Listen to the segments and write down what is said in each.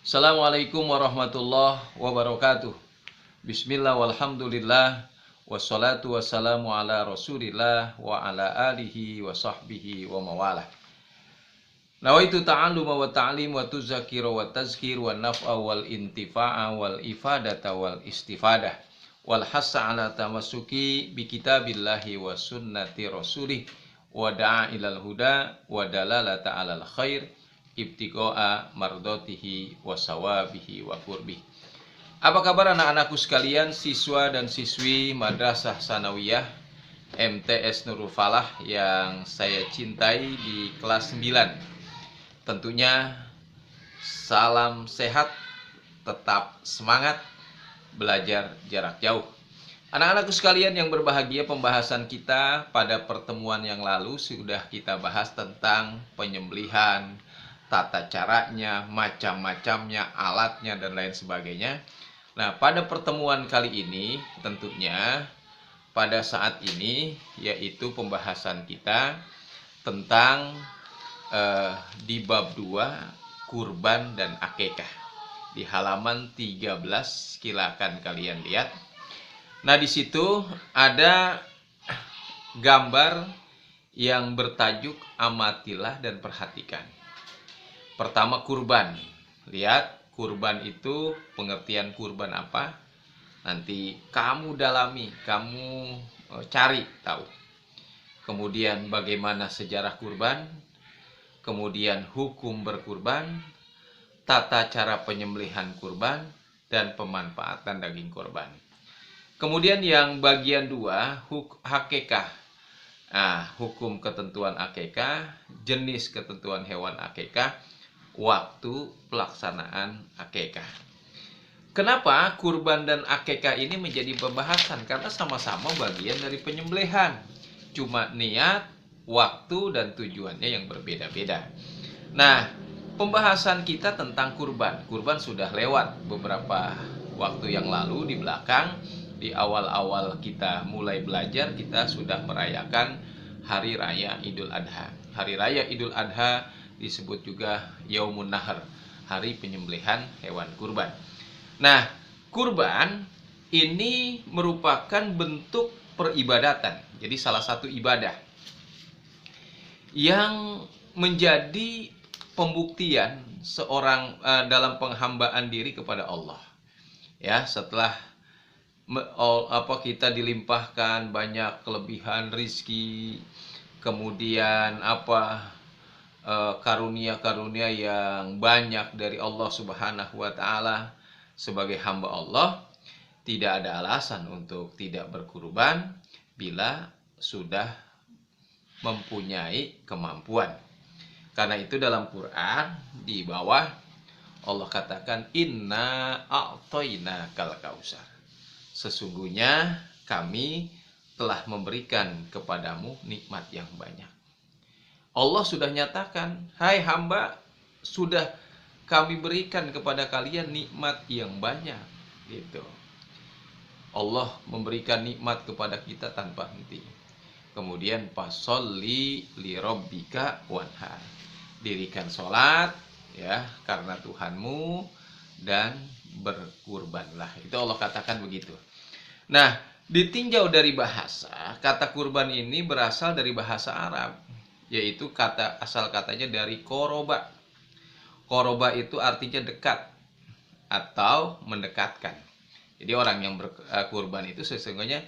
Assalamualaikum warahmatullahi wabarakatuh. Bismillah walhamdulillah. Wassalatu wassalamu ala rasulillah wa ala alihi wa sahbihi wa mawalah. Nawaitu ta'alluma wa ta'lim wa tuzakira wa tazkir wa naf'a wal intifa'a wal ifadata wal istifadah wal hassa ala tamassuki bi kitabillahi wa sunnati rasulih wa da'a ilal huda wa dalalata alal khair ibtiqa'a mardatihi wa sawabihi wa qurbih. Apa kabar anak-anakku sekalian, siswa dan siswi Madrasah Sanawiyah MTS Nurul Falah yang saya cintai di kelas 9. Tentunya salam sehat, tetap semangat, belajar jarak jauh. Anak-anakku sekalian yang berbahagia, pembahasan kita pada pertemuan yang lalu sudah kita bahas tentang penyembelihan, tata caranya, macam-macamnya, alatnya, dan lain sebagainya. Nah, pada pertemuan kali ini tentunya pada saat ini yaitu pembahasan kita tentang di bab 2 kurban dan akikah di halaman 13, silakan kalian lihat. Nah, di situ ada gambar yang bertajuk amatilah dan perhatikan. Pertama, kurban. Lihat, kurban itu pengertian kurban apa? Nanti kamu dalami, kamu cari tahu. Kemudian bagaimana sejarah kurban? Kemudian hukum berkurban, tata cara penyembelihan kurban, dan pemanfaatan daging kurban. Kemudian yang bagian 2, akikah. Nah, hukum ketentuan akikah, jenis ketentuan hewan akikah, waktu pelaksanaan akikah. Kenapa kurban dan akikah ini menjadi pembahasan? Karena sama-sama bagian dari penyembelihan. Cuma niat, waktu, dan tujuannya yang berbeda-beda. Nah, pembahasan kita tentang kurban. Kurban sudah lewat beberapa waktu yang lalu di belakang. Di awal-awal kita mulai belajar, kita sudah merayakan Hari Raya Idul Adha. Hari Raya Idul Adha disebut juga Yaumun Nahar, hari penyembelihan hewan kurban. Nah, kurban ini merupakan bentuk peribadatan. Jadi salah satu ibadah yang menjadi pembuktian seorang dalam penghambaan diri kepada Allah. Ya, setelah kita dilimpahkan banyak kelebihan rizki, kemudian karunia-karunia yang banyak dari Allah Subhanahu wa Ta'ala, sebagai hamba Allah tidak ada alasan untuk tidak berkurban bila sudah mempunyai kemampuan. Karena itu dalam Quran di bawah Allah katakan inna a'thainakal kautsar. Sesungguhnya kami telah memberikan kepadamu nikmat yang banyak. Allah sudah nyatakan, hai hamba, sudah kami berikan kepada kalian nikmat yang banyak. Gitu. Allah memberikan nikmat kepada kita tanpa henti. Kemudian fasholli li rabbika wanhar. Dirikan sholat ya karena Tuhanmu dan berkurbanlah. Itu Allah katakan begitu. Nah, ditinjau dari bahasa, kata kurban ini berasal dari bahasa Arab, yaitu asal katanya dari koroba. Koroba itu artinya dekat atau mendekatkan. Jadi orang yang berkurban itu sesungguhnya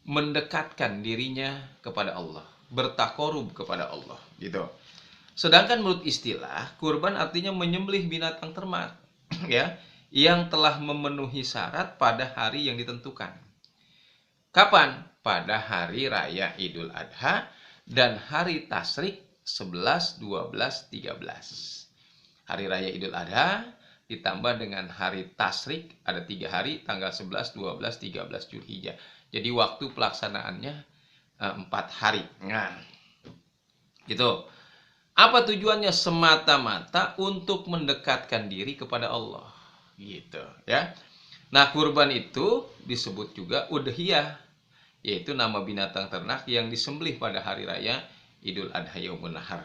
mendekatkan dirinya kepada Allah, bertakorub kepada Allah, gitu. Sedangkan menurut istilah, kurban artinya menyembelih binatang ternak, ya, yang telah memenuhi syarat pada hari yang ditentukan. Kapan? Pada hari raya Idul Adha dan hari Tasyrik 11, 12, 13. Hari raya Idul Adha ditambah dengan hari Tasyrik, ada 3 hari, tanggal 11, 12, 13 Zulhijjah. Jadi waktu pelaksanaannya 4 hari. Nah, gitu. Apa tujuannya? Semata-mata untuk mendekatkan diri kepada Allah, gitu ya. Nah, kurban itu disebut juga udhiyah, yaitu nama binatang ternak yang disembelih pada hari raya Idul Adha Yaumun Nahar.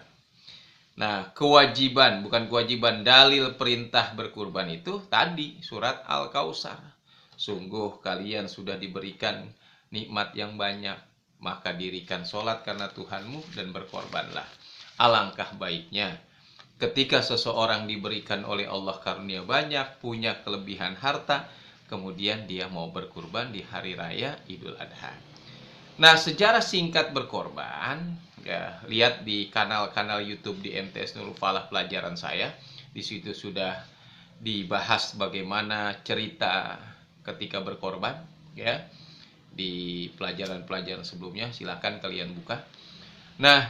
Nah, kewajiban, bukan kewajiban, dalil perintah berkurban itu tadi surat Al-Kautsar. Sungguh kalian sudah diberikan nikmat yang banyak, maka dirikan sholat karena Tuhanmu dan berkorbanlah. Alangkah baiknya ketika seseorang diberikan oleh Allah karunia banyak, punya kelebihan harta, kemudian dia mau berkurban di hari raya Idul Adha. Nah, sejarah singkat berkorban, ya, lihat di kanal-kanal YouTube di MTS Nurul Falah pelajaran saya. Di situ sudah dibahas bagaimana cerita ketika berkorban, ya. Di pelajaran-pelajaran sebelumnya silakan kalian buka. Nah,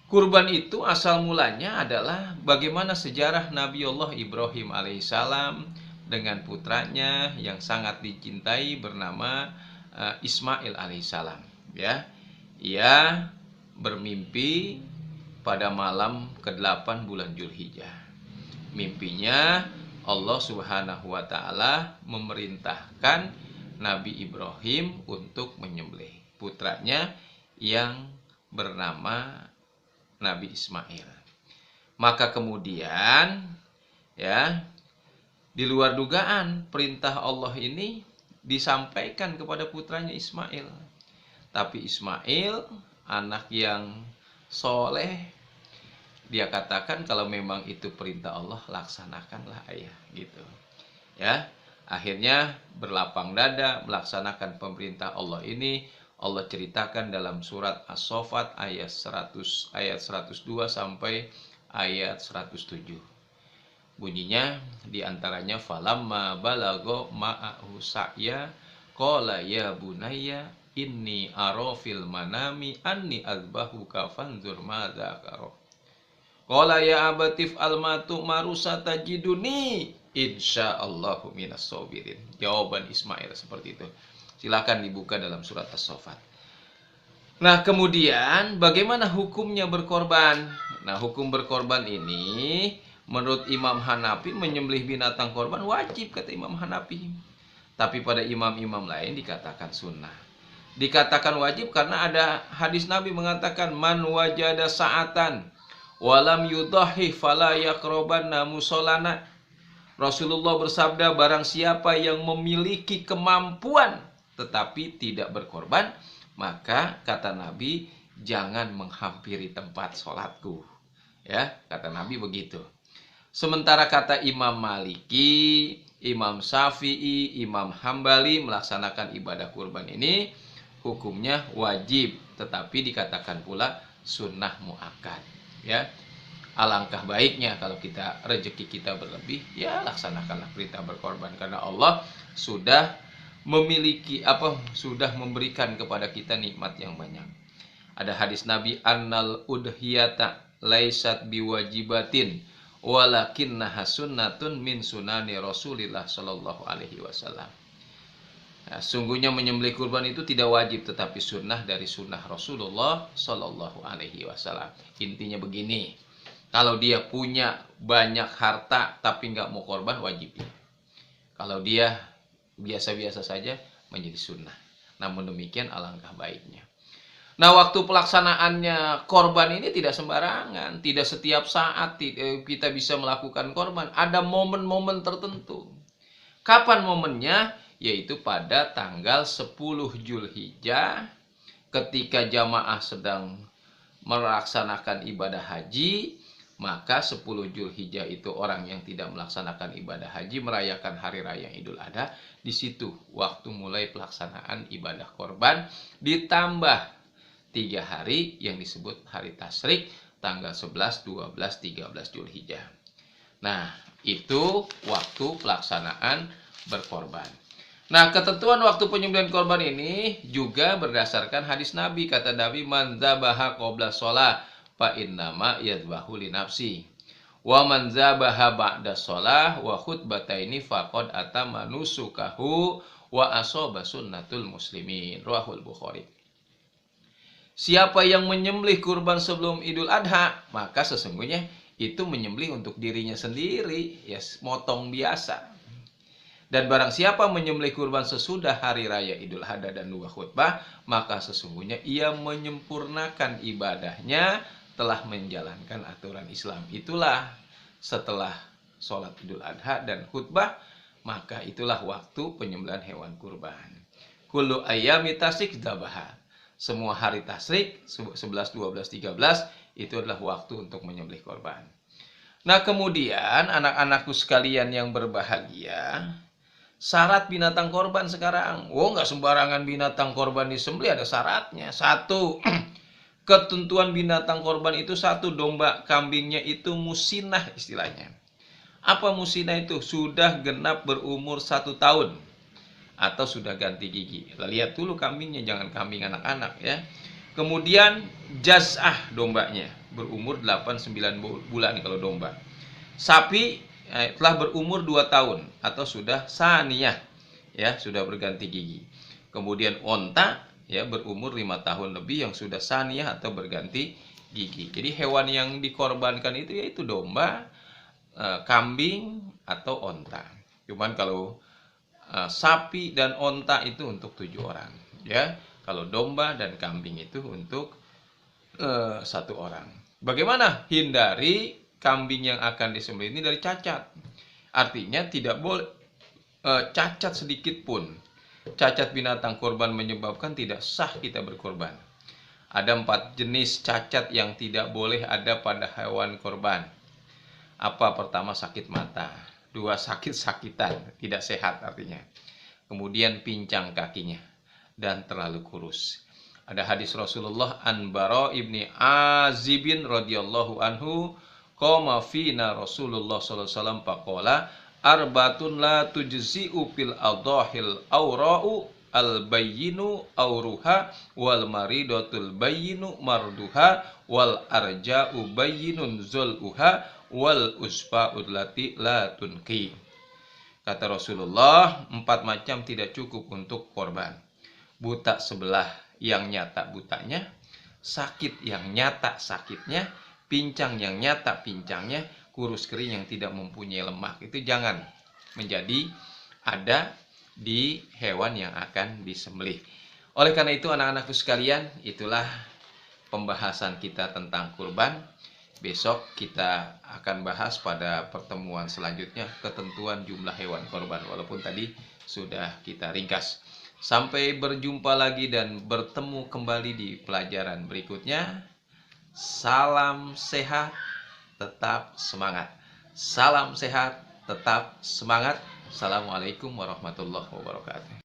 kurban itu asal mulanya adalah bagaimana sejarah Nabi Allah Ibrahim alaihissalam dengan putranya yang sangat dicintai bernama Ismail alaihissalam, ya. Ia bermimpi pada malam ke-8 bulan Zulhijjah. Mimpinya Allah Subhanahu wa taala memerintahkan Nabi Ibrahim untuk menyembelih putranya yang bernama Nabi Ismail. Maka kemudian, ya, di luar dugaan perintah Allah ini disampaikan kepada putranya Ismail. Tapi Ismail, anak yang soleh, dia katakan kalau memang itu perintah Allah, laksanakanlah ayah, gitu. Ya, akhirnya berlapang dada melaksanakan pemerintah Allah ini. Allah ceritakan dalam surat As-Saffat ayat 102 sampai ayat 107. Bunyinya diantaranya falamma balago ma'ahu sa'ya qala ya bunayya inni ara fil manami anni azbahuka fanzur madza tara. Qala ya abatif almatu marusa tajiduni insyaallahu minas sabirin. Jawaban Ismail seperti itu. Silakan dibuka dalam surat As-Saffat. Nah, kemudian bagaimana hukumnya berkorban? Nah, hukum berkorban ini menurut Imam Hanafi menyembelih binatang korban wajib, kata Imam Hanafi. Tapi pada imam-imam lain dikatakan sunnah. Dikatakan wajib karena ada hadis Nabi mengatakan man wajada sa'atan walam yudahi fala yaqrabanna musallana. Rasulullah bersabda, barang siapa yang memiliki kemampuan tetapi tidak berkorban, maka kata Nabi jangan menghampiri tempat sholatku. Ya, kata Nabi begitu. Sementara kata Imam Maliki, Imam Syafi'i, Imam Hambali melaksanakan ibadah kurban ini hukumnya wajib, tetapi dikatakan pula sunnah muakkad. Ya, alangkah baiknya kalau kita rezeki kita berlebih, ya laksanakanlah perintah berkorban karena Allah sudah memiliki sudah memberikan kepada kita nikmat yang banyak. Ada hadis Nabi annal udhiyata laisat biwajibatin walakinnaha sunnatun min sunani Rasulillah sallallahu alaihi wasallam. Nah, sungguhnya menyembelih kurban itu tidak wajib tetapi sunnah dari sunnah Rasulullah sallallahu alaihi wasallam. Intinya begini, kalau dia punya banyak harta tapi nggak mau korban, wajib. Kalau dia biasa-biasa saja, menjadi sunnah. Namun demikian alangkah baiknya. Nah, waktu pelaksanaannya korban ini tidak sembarangan. Tidak setiap saat kita bisa melakukan korban. Ada momen-momen tertentu. Kapan momennya? Yaitu pada tanggal 10 Zulhijjah ketika jamaah sedang melaksanakan ibadah haji. Maka 10 Zulhijjah itu orang yang tidak melaksanakan ibadah haji merayakan hari raya Idul Adha. Di situ waktu mulai pelaksanaan ibadah korban, ditambah 3 hari yang disebut hari tasyrik, tanggal 11, 12, 13 Zulhijjah. Nah, itu waktu pelaksanaan berkorban. Nah, ketentuan waktu penyembelihan korban ini juga berdasarkan hadis Nabi. Kata Nabi, man dzabaha qabla shalah fa innama yadhbahu li nafsi. Wa man dzabaha ba'da shalah wa khutbataini faqad atama nusukahu wa asaba sunnatul muslimin. Rahul Bukhari. Siapa yang menyembelih kurban sebelum Idul Adha, maka sesungguhnya itu menyembelih untuk dirinya sendiri, ya motong biasa. Dan barang siapa menyembelih kurban sesudah hari raya Idul Adha dan dua khutbah, maka sesungguhnya ia menyempurnakan ibadahnya telah menjalankan aturan Islam. Itulah setelah sholat Idul Adha dan khutbah, maka itulah waktu penyembelihan hewan kurban. Kullu ayyami tasyrik dzabaha. Semua hari tasyrik 11, 12, 13 itu adalah waktu untuk menyembelih korban. Nah, kemudian anak-anakku sekalian yang berbahagia, syarat binatang korban sekarang. Nggak sembarangan binatang korban disembelih, ada syaratnya. Satu, ketentuan binatang korban itu satu, domba kambingnya itu musinah istilahnya. Apa musinah itu? Sudah genap berumur 1 tahun atau sudah ganti gigi. Lihat dulu kambingnya, jangan kambing anak-anak ya. Kemudian jaz'ah dombanya berumur 8-9 bulan kalau domba. Sapi telah berumur 2 tahun atau sudah saniyah ya, sudah berganti gigi. Kemudian onta ya berumur 5 tahun lebih yang sudah saniyah atau berganti gigi. Jadi hewan yang dikorbankan itu yaitu domba, kambing atau onta. Cuman kalau sapi dan onta itu untuk 7 orang ya. Kalau domba dan kambing itu untuk 1 orang. Bagaimana hindari kambing yang akan disembelih ini dari cacat? Artinya tidak boleh cacat sedikit pun. Cacat binatang korban menyebabkan tidak sah kita berkorban. Ada 4 jenis cacat yang tidak boleh ada pada hewan korban. Apa? Pertama, sakit mata. 2, sakit-sakitan, tidak sehat artinya. Kemudian pincang kakinya dan terlalu kurus. Ada hadis Rasulullah an Bara ibni Azibin radhiyallahu anhu, qama fina Rasulullah sallallahu alaihi wasallam faqala arbatun la tujzi'u fil adahil aura'u al bayyinu auruha wal maridatul bayyinu marduha wal arja'u bayyinun zul'uha wal usfa'ud lati la tunqi. Kata Rasulullah, 4 macam tidak cukup untuk korban. Buta sebelah yang nyata butanya, sakit yang nyata sakitnya, pincang yang nyata pincangnya, kurus kering yang tidak mempunyai lemak. Itu jangan menjadi ada di hewan yang akan disembelih. Oleh karena itu anak-anakku sekalian, itulah pembahasan kita tentang kurban. Besok kita akan bahas pada pertemuan selanjutnya ketentuan jumlah hewan korban, walaupun tadi sudah kita ringkas. Sampai berjumpa lagi dan bertemu kembali di pelajaran berikutnya. Salam sehat, tetap semangat. Salam sehat, tetap semangat. Assalamualaikum warahmatullahi wabarakatuh.